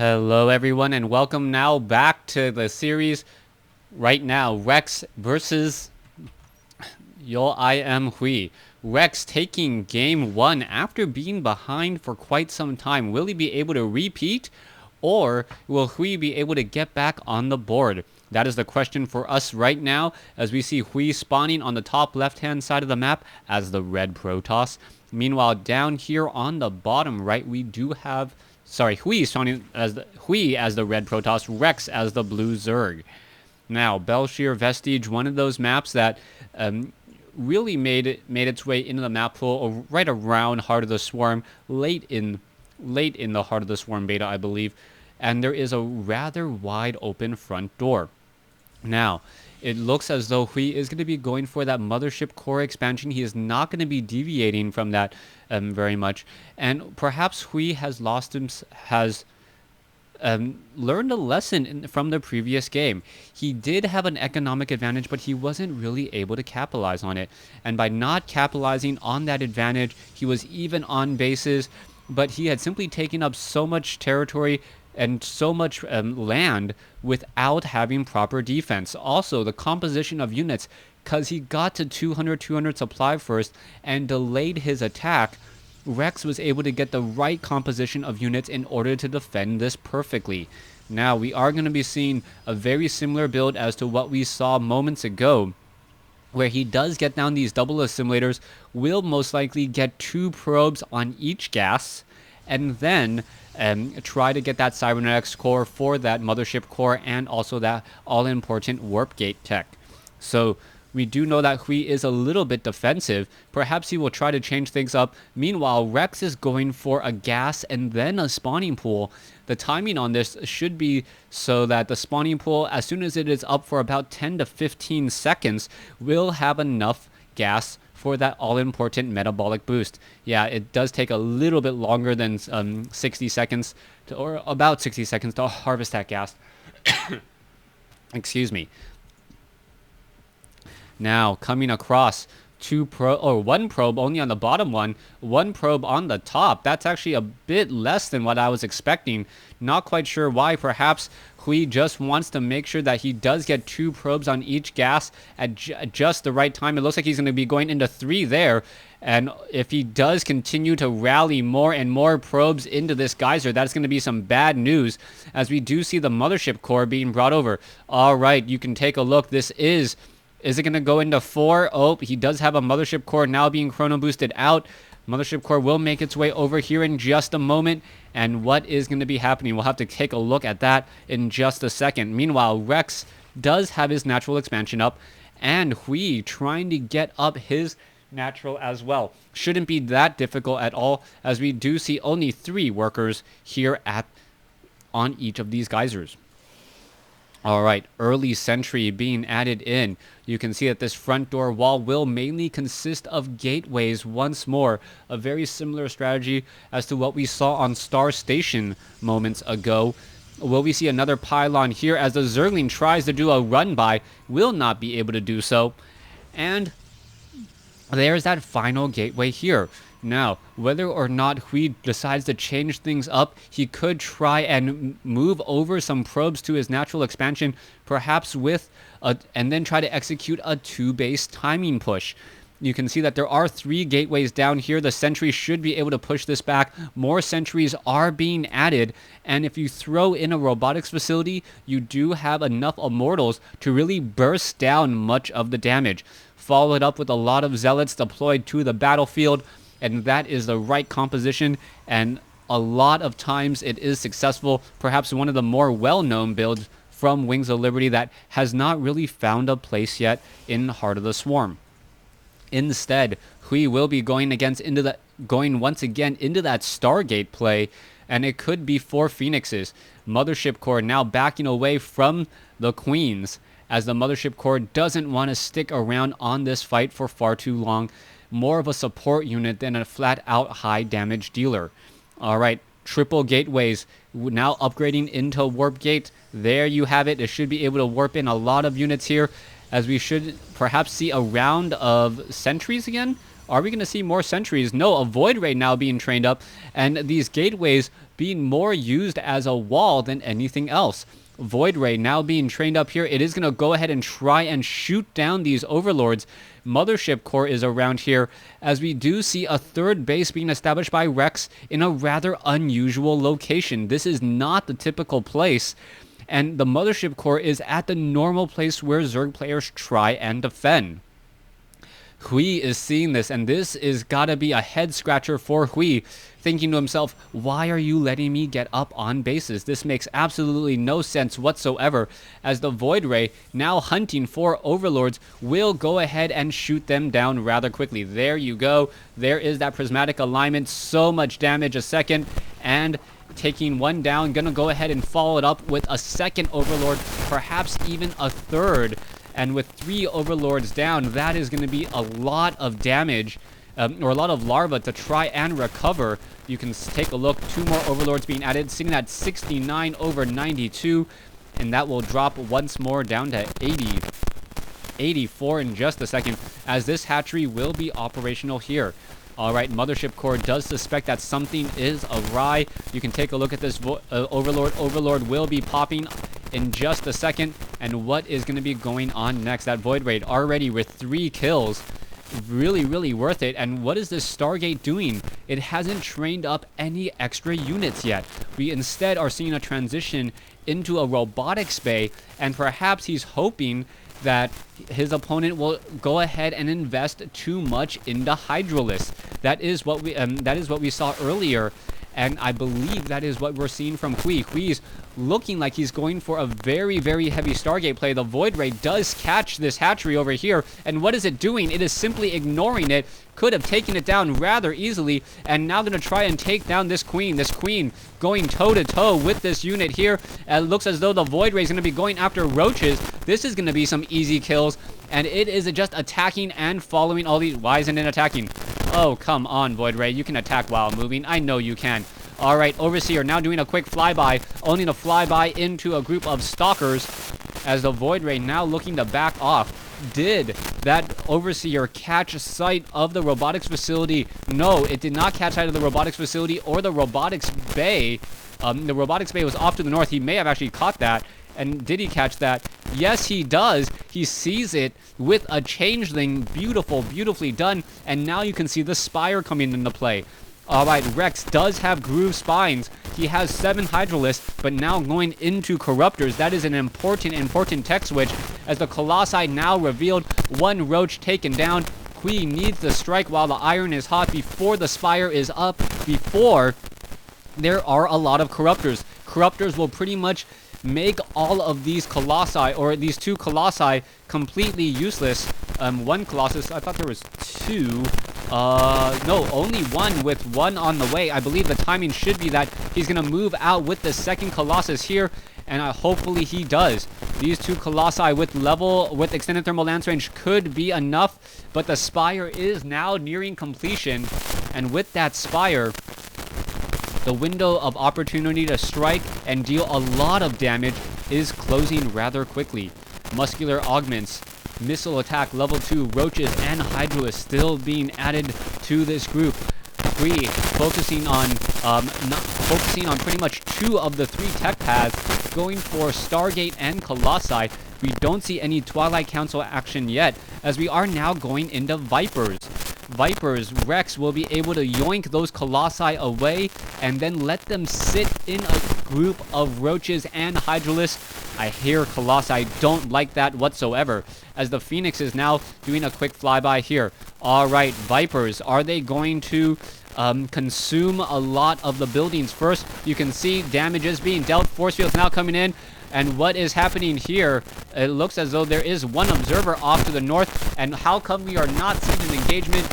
Hello everyone and welcome now back to the series. Right now, Rex versus Yo I am Hui. Rex taking game 1 after being behind for quite some time. Will he be able to repeat, or will Hui be able to get back on the board? That is the question for us right now, as we see Hui spawning on the top left-hand side of the map as the red Protoss. Meanwhile, down here on the bottom right, we do have Hui spawning as the red Protoss, Rex as the blue Zerg. Now, Belshir Vestige, one of those maps that really made its way into the map pool right around Heart of the Swarm, late in the Heart of the Swarm beta, I believe, and there is a rather wide open front door. Now, it looks as though Hui is going to be going for that Mothership Core expansion. He is not going to be deviating from that very much, and perhaps Hui has learned a lesson from the previous game. He did have an economic advantage, but he wasn't really able to capitalize on it. And by not capitalizing on that advantage, he was even on bases, but he had simply taken up so much territory and so much land without having proper defense. Also, the composition of units, because he got to 200 supply first and delayed his attack, Rex was able to get the right composition of units in order to defend this perfectly. Now, we are going to be seeing a very similar build as to what we saw moments ago, where he does get down these double assimilators, will most likely get 2 probes on each gas, and then try to get that Cybernetics core for that Mothership core and also that all-important Warp Gate tech. So we do know that Hui is a little bit defensive. Perhaps he will try to change things up. Meanwhile, Rex is going for a gas and then a spawning pool. The timing on this should be so that the spawning pool, as soon as it is up for about 10 to 15 seconds, will have enough gas for that all-important metabolic boost. Yeah, it does take a little bit longer than 60 seconds, or about 60 seconds to harvest that gas. Excuse me. Now, coming across one probe only on the bottom one probe on the top. That's actually a bit less than what I was expecting. Not quite sure why. Perhaps Hui just wants to make sure that he does get 2 probes on each gas at just the right time. It looks like he's going to be going into 3 there. And if he does continue to rally more and more probes into this geyser, that's going to be some bad news, as we do see the Mothership core being brought over. All right, you can take a look. This is it going to go into 4? Oh, he does have a Mothership core now being chrono boosted out. Mothership core will make its way over here in just a moment. And what is going to be happening? We'll have to take a look at that in just a second. Meanwhile, Rex does have his natural expansion up, and Hui trying to get up his natural as well. Shouldn't be that difficult at all, as we do see only 3 workers here on each of these geysers. All right, early sentry being added in. You can see that this front door wall will mainly consist of gateways once more. A very similar strategy as to what we saw on Star Station moments ago. Will we see another pylon here as the Zergling tries to do a run by? Will not be able to do so. And there's that final gateway here. Now, whether or not Hui decides to change things up, he could try and move over some probes to his natural expansion, perhaps and then try to execute a 2-base timing push. You can see that there are 3 gateways down here. The sentry should be able to push this back. More sentries are being added, and if you throw in a robotics facility, you do have enough immortals to really burst down much of the damage. Followed up with a lot of zealots deployed to the battlefield, and that is the right composition, and a lot of times it is successful. Perhaps one of the more well-known builds from Wings of Liberty that has not really found a place yet in Heart of the Swarm. Instead, Hui will be going once again into that Stargate play, and it could be 4 Phoenixes. Mothership core now backing away from the Queens, as the Mothership core doesn't want to stick around on this fight for far too long. More of a support unit than a flat-out high damage dealer. All right, triple gateways now upgrading into Warp Gate. There you have it. It should be able to warp in a lot of units here, as we should perhaps see a round of sentries again. Are we going to see more sentries? No, a Void Ray now being trained up, and these gateways being more used as a wall than anything else. Void Ray now being trained up here. It is going to go ahead and try and shoot down these overlords. Mothership Core is around here, as we do see a third base being established by Rex in a rather unusual location. This is not the typical place, and the Mothership Core is at the normal place where Zerg players try and defend. Hui is seeing this, and this is gotta be a head scratcher for Hui, thinking to himself, why are you letting me get up on bases? This makes absolutely no sense whatsoever, as the Void Ray, now hunting for overlords, will go ahead and shoot them down rather quickly. There you go. There is that prismatic alignment. So much damage a second, and taking one down, gonna go ahead and follow it up with a second overlord, perhaps even a third. And with 3 overlords down, that is going to be a lot of damage, or a lot of larva to try and recover. You can take a look. 2 more overlords being added, sitting at 69 over 92, and that will drop once more down to 84 in just a second, as this hatchery will be operational here. Alright, Mothership Core does suspect that something is awry. You can take a look at this overlord. Overlord will be popping in just a second, and what is going to be going on next? That Void Raid already with 3 kills. Really worth it. And what is this Stargate doing? It hasn't trained up any extra units yet. We instead are seeing a transition into a robotics bay, and perhaps he's hoping that his opponent will go ahead and invest too much into Hydralisk. That is what we saw earlier, and I believe that is what we're seeing from Hui. Hui's looking like he's going for a very heavy Stargate play. The Void Ray does catch this hatchery over here, and what is it doing? It is simply ignoring it. Could have taken it down rather easily, and now going to try and take down this queen. This queen going toe-to-toe with this unit here. It looks as though the Void Ray is going to be going after roaches. This is going to be some easy kills, and it is just attacking and following all these. Why isn't it attacking? Oh, come on, Void Ray. You can attack while moving. I know you can. Alright, Overseer now doing a quick flyby, only to flyby into a group of stalkers, as the Void Ray now looking to back off. Did that Overseer catch sight of the robotics facility? No, it did not catch sight of the robotics facility or the robotics bay. The robotics bay was off to the north. He may have actually caught that. And did he catch that? Yes, he does. He sees it with a changeling. Beautifully done. And now you can see the spire coming into play. Alright, Rex does have groove spines. He has 7 Hydralisks, but now going into Corruptors. That is an important tech switch, as the Colossi now revealed. 1 roach taken down. Hui needs to strike while the iron is hot before the spire is up, before there are a lot of Corruptors. Corruptors will pretty much make all of these Colossi, or these 2 Colossi, completely useless. 1 Colossus, I thought there was 2. No, only 1, with 1 on the way. I believe the timing should be that he's going to move out with the second Colossus here, and hopefully he does. These 2 Colossi with extended thermal lance range could be enough, but the Spire is now nearing completion, and with that Spire, the window of opportunity to strike and deal a lot of damage is closing rather quickly. Muscular augments, missile attack level 2, roaches, and Hydralisks still being added to this group. 3 focusing on pretty much 2 of the 3 tech paths, going for Stargate and Colossi. We don't see any Twilight Council action yet, as we are now going into Vipers. Rex will be able to yoink those Colossi away and then let them sit in a group of roaches and Hydralisks. I hear Colossi don't like that whatsoever, as the Phoenix is now doing a quick flyby here. Alright, Vipers, are they going to consume a lot of the buildings first? You can see damages being dealt. Force fields now coming in. And what is happening here? It looks as though there is 1 observer off to the north. And how come we are not seeing an engagement?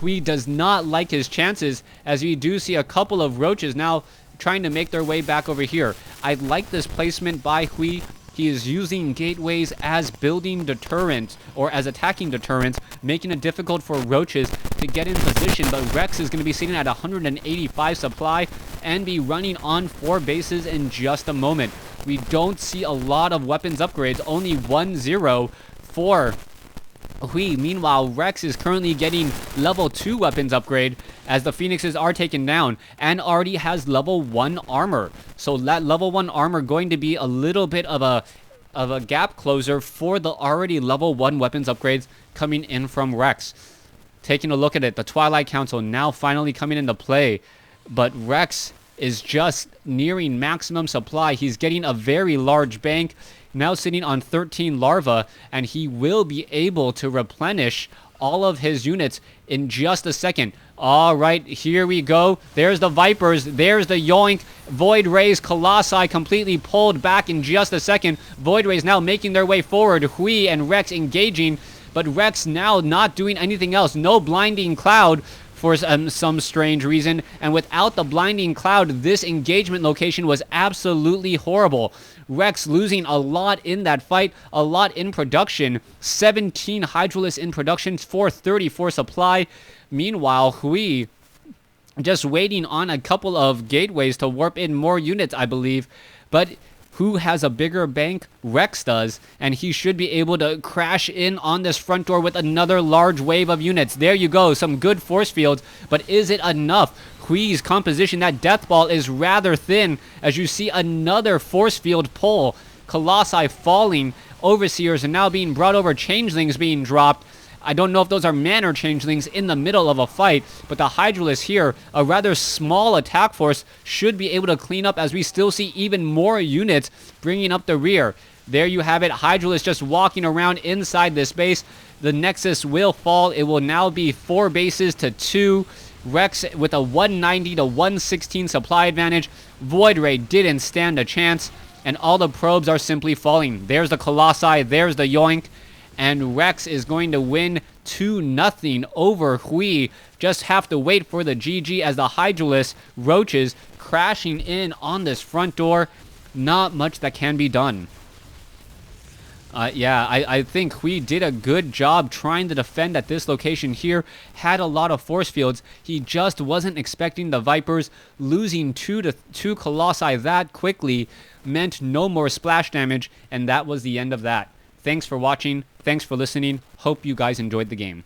Hui does not like his chances, as we do see a couple of roaches now trying to make their way back over here. I like this placement by Hui. He is using gateways as building deterrents, or as attacking deterrents, making it difficult for roaches to get in position. But Rex is going to be sitting at 185 supply and be running on 4 bases in just a moment. We don't see a lot of weapons upgrades, only 1-0 for Hui, meanwhile, Rex is currently getting level 2 weapons upgrade as the Phoenixes are taken down and already has level 1 armor. So that level 1 armor going to be a little bit of a gap closer for the already level 1 weapons upgrades coming in from Rex. Taking a look at it, the Twilight Council now finally coming into play, but Rex is just nearing maximum supply. He's getting a very large bank, now sitting on 13 larvae, and he will be able to replenish all of his units in just a second. All right, here we go. There's the Vipers. There's the Yoink. Void Rays, Colossi completely pulled back in just a second. Void Rays now making their way forward. Hui and Rex engaging, but Rex now not doing anything else. No Blinding Cloud for some strange reason, and without the Blinding Cloud, this engagement location was absolutely horrible. Rex losing a lot in that fight, a lot in production. 17 Hydralisks in production, 434 supply. Meanwhile, Hui just waiting on a couple of gateways to warp in more units, I believe. But who has a bigger bank? Rex does, and he should be able to crash in on this front door with another large wave of units. There you go, some good force fields, but is it enough? Hui's composition, that death ball is rather thin, as you see another force field pull. Colossi falling, Overseers are now being brought over, Changelings being dropped. I don't know if those are Manor Changelings in the middle of a fight, but the Hydralisk here, a rather small attack force, should be able to clean up as we still see even more units bringing up the rear. There you have it, Hydralisk just walking around inside this base. The Nexus will fall. It will now be 4 bases to 2. Rex with a 190 to 116 supply advantage. Void Ray didn't stand a chance, and all the probes are simply falling. There's the Colossi, there's the Yoink. And Rex is going to win 2-0 over Hui. Just have to wait for the GG as the Hydralisk Roaches crashing in on this front door. Not much that can be done. I think Hui did a good job trying to defend at this location here. Had a lot of force fields. He just wasn't expecting the Vipers. Losing 2 Colossi that quickly meant no more splash damage, and that was the end of that. Thanks for watching. Thanks for listening. Hope you guys enjoyed the game.